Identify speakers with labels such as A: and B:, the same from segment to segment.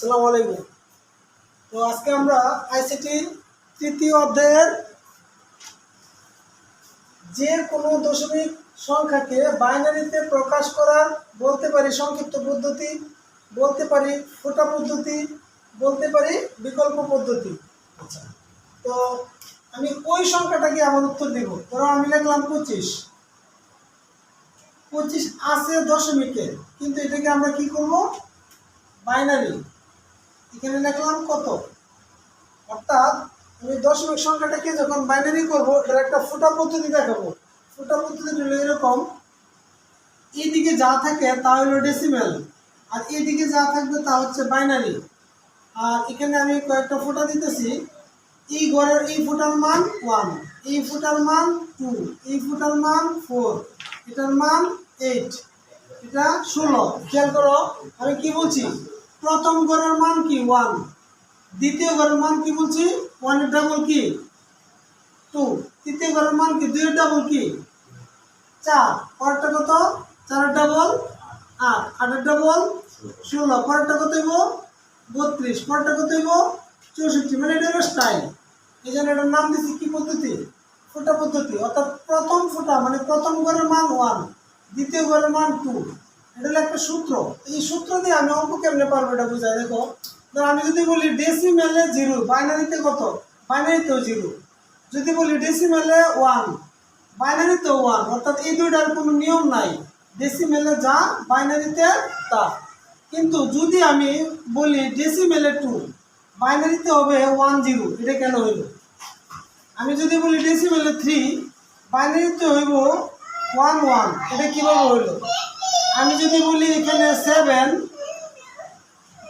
A: আসসালামু আলাইকুম। তো আজকে আমরা আইসিটি তৃতীয় অধ্যায়ের যে কোনো দশমিক সংখ্যাকে বাইনারিতে প্রকাশ করার বলতে পারি সংক্ষিপ্ত পদ্ধতি, বলতে পারি ফোঁটা পদ্ধতি, বলতে পারি বিকল্প পদ্ধতি। আচ্ছা, তো আমি ওই সংখ্যাটাকে আমার উত্তর দিব। ধরো আমি লিখলাম 25। 25 আছে দশমিকে, কিন্তু এটাকে আমরা কি করব? বাইনারি। এখানে লিখলাম কত, অর্থাৎ আমি দশমিক সংখ্যাটাকে যখন বাইনারি করবো এর একটা ফোঁটা পদ্ধতি দেখাবো। ফোঁটা পদ্ধতি হলো এরকম, এইদিকে যা থাকে তা হলো ডেসিমেল, আর এইদিকে যা থাকবে তা হচ্ছে বাইনারি। আর এখানে আমি কয়েকটা ফোঁটা দিতেছি। এই ঘরের এই ফোঁটার মান 1, এই ফোঁটার মান 2, এই ফোঁটার মান 4, এটার মান 8, এটা 16। খেয়াল করো আমি কি বলছি, প্রথম ঘরের মান কি 1, দ্বিতীয় ঘরের মান কি বলছি 1 এর ডাবল কি 2, তৃতীয় ঘরের মান কি 2 এর ডাবল কি 4, পরেরটা কত 4 এর ডাবল 8, 8 এর ডাবল 16, পরেরটা কত হইব 32, পরেরটা কত হইব 64। মানে এটা হলো স্টাইল। এই জন্য এটার নাম দিচ্ছি কি পদ্ধতি? ফোঁটা পদ্ধতি। অর্থাৎ প্রথম ফোঁটা মানে প্রথম ঘরের মান 1, দ্বিতীয় ঘরের মান 2। এটা হলো একটা সূত্র। এই সূত্র দিয়ে আমি অঙ্ক কেমনে পারবো এটা বুঝাই। দেখো, আমি যদি বলি ডেসিমেলে 0, বাইনারিতে কত? বাইনারিতেও 0। যদি বলি ডেসিমেলে 1, বাইনারিতেও 1। অর্থাৎ এই দুইটার কোনো নিয়ম নাই, ডেসিমেলে যা বাইনারিতে তা। কিন্তু যদি আমি বলি ডেসিমেলে 2, বাইনারিতে হবে 1 0। এটা কেন হইল? আমি যদি বলি ডেসিমেলে 3, বাইনারিতে হইব 1 1। এটা কীভাবে হইল? আমি যদি বলি এখানে 7,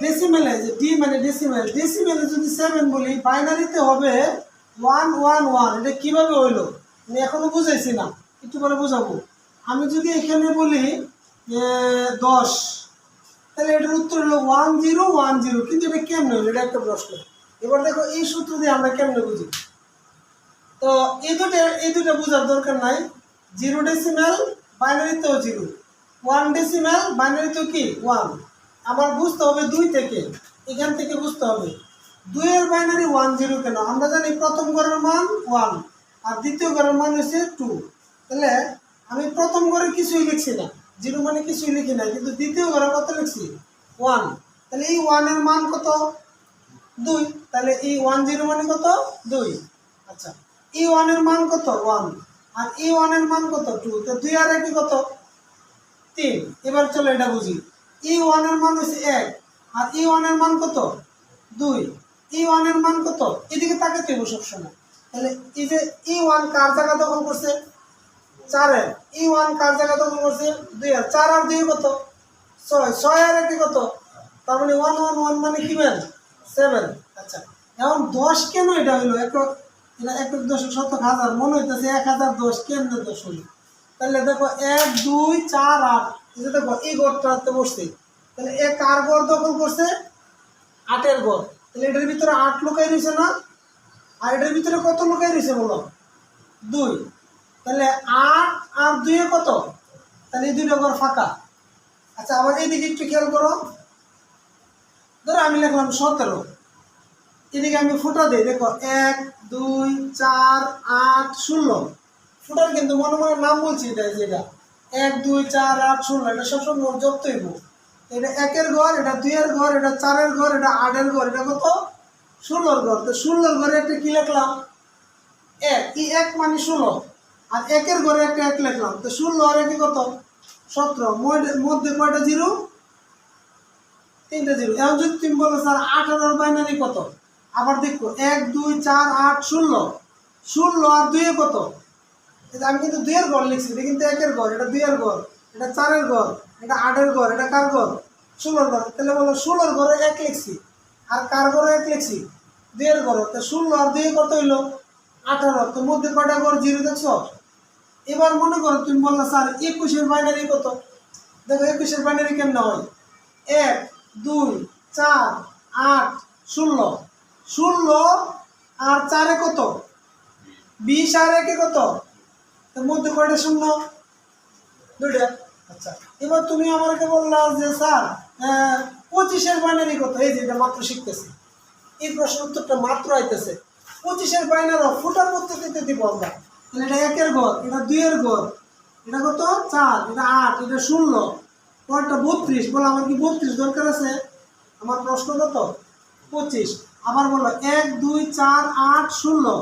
A: ডেসিমেলে যে ডি মানে ডেসিমেল, ডেসিমেলে যদি 7 বলি বাইনারিতে হবে 1 1 1। এটা কীভাবে হইল আমি এখনো বুঝাইছি না, একটু পরে বুঝাবো। আমি যদি এখানে বলি 10, তাহলে এটার উত্তর হলো 1 0 1 0। কিন্তু এটা কেমনে হলো? এটা একটা প্রশ্ন। এবার দেখো এই সূত্র দিয়ে আমরা কেমনে বুঝি। তো এই দুটো বোঝার দরকার নাই। 0 ডেসিমেল বাইনারিতেও 0, 1 ডেসিমেল বাইনারিতেও কি 1। আমার বুঝতে হবে 2 থেকে, এখান থেকে বুঝতে হবে 2 এর বাইনারি 1 0 কেন? আমরা জানি প্রথম ঘরের মান 1 আর দ্বিতীয় ঘরের মান হচ্ছে 2। তাহলে আমি প্রথম ঘরে কিছুই লিখছি না, 0 মানে কিছুই লিখি না, কিন্তু দ্বিতীয় ঘরে কত লিখছি 1। তাহলে এই 1 এর মান কত 2। তাহলে এই 1 0 মানে কত 2। আচ্ছা, এই 1 এর মান কত 1, আর এই 1 এর মান কত 2। তো 2 আর 1 কত 3। এবার চলো এটা বুঝি। এই 1 এর মান হচ্ছে 1, আর এই 1 এর মান কত 2, এই 1 এর মান কত। এদিকে তাকাতে হবে সবসময়। তাহলে এই যে এই 1 কার জায়গা দখল করছে 4 এর, এই 1 কার জায়গা দখল করছে 2 এর। 4 আর 2 কত 6, 6 আর 1 কত? তার মানে 1 1 1 মানে কি মান 7। আচ্ছা, এখন 10 কেন এটা হলো? এটা 1 দশক শতক হাজার মনে হইতেছে 1010 কেমনে 10 হলো? তাহলে দেখো 1 2 4 8, এই যে দেখো এই গড়টাতে বসছে। তাহলে এ কার গড় দখল করছে 8 এর গড়। তাহলে এটার ভিতরে 8 লুকাই রয়েছে না? আর এটার ভিতরে কত লুকাই রয়েছে বলো 2। তাহলে 8 আর 2 এ কত? তাহলে এই দুইটা ঘর ফাঁকা। আচ্ছা, আবার এইদিকে একটু খেয়াল করো। ধরো আমি লিখলাম 17, এদিকে আমি ফোঁটা দিই। দেখো 1 2 4 8 16। ফোঁটার কিন্তু মনে মনে নাম বলছি, এটা যেটা 1 2 4 8 16, এটা সবসময় মোট যুক্ত হইব। এটা 1 এর ঘর, এটা 2 এর ঘর, এটা 4 এর ঘর, এটা 8 এর ঘর, এটা কত 16 এর ঘর। তো 16 এর ঘরে একটা কি লিখলাম 1, এই 1 মানে 16, আর 1 এর ঘরে একটা 1 লিখলাম। তো 16 আর 1 কত 17, মধ্যে কয়টা 0? 3টা 0। এখন যদি তুমি বলো স্যার 18 বাইনারি কত? আবার দেখো 1 2 4 8 16, 16 আর 2 এ কত? আমি কিন্তু 2 এর ঘর লিখছি, এটা কিন্তু 1 এর ঘর, এটা 2 এর ঘর, এটা 4 এর ঘর, এটা 8 এর ঘর, এটা কার ঘর 16 এর ঘর। তাহলে বলো 16 এর ঘরে 1 লিখছি, আর কার ঘরে 1 লিখছি 2 এর ঘর। তো 16 আর 2 কত হইলো 18। তো মধ্যে কয়টা ঘর 0 দেখছো? এবার মনে করো তুমি বললা স্যার 21 এর বাইনারি কত? দেখো 21 এর বাইনারি কেমন হয় 1 2 4 8 16, 16 আর 4 এ কত 20, আর 1 এ কত? এর মধ্যে কয়টা শূন্য 2টা। আচ্ছা, এবার তুমি আমাকে বললা যে স্যার 25-এর বাইনারি কত? এই যে এটা মাত্র শিখতেছি, এই প্রশ্ন উত্তরটা মাত্র আইতেছে। 25-এর বাইনারি ফুটা পদ্ধতিতে দিব আমরা। তাহলে এটা 1-এর ঘর, এটা 2-এর ঘর, এটা কত 4, এটা 8, এটা 16, পরটা 32। বলো আমার কি 32 দরকার আছে? আমার প্রশ্ন কত? 25। আবার বলো 1 2 4 8 16,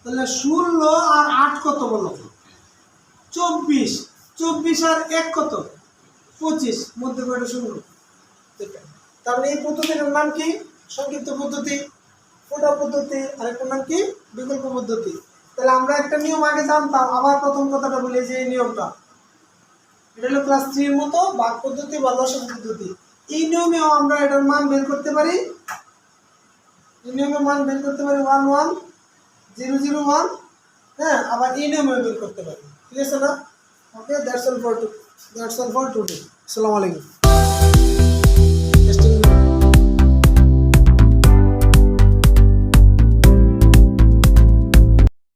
A: তাহলে 16 আর 8 কত বলো? 24। 24 আর 1 কত? 25, মধ্যে কয়টা শূন্য? তাহলে এই পদ্ধতির নাম কি? সংক্ষিপ্ত পদ্ধতি, ফোটা পদ্ধতি, আর একটা নাম কি? বিকল্প পদ্ধতি। তাহলে আমরা একটা নিয়ম আগে জানতাম, আবার প্রথম কথাটা বলি যে এই নিয়মটা, এটা হলো ক্লাস 3 এর মতো ভাগ পদ্ধতি বা লসাগু পদ্ধতি। এই নিয়মেও আমরা এটার মান বের করতে পারি, এই নিয়মের মান বের করতে পারি 1 1 0 0 1, হ্যাঁ, আবার এই নিয়মেও বের করতে পারি। ঠিক আছে না? ওকে, দ্যাটস অল ফর টুডে। আসসালামু আলাইকুম।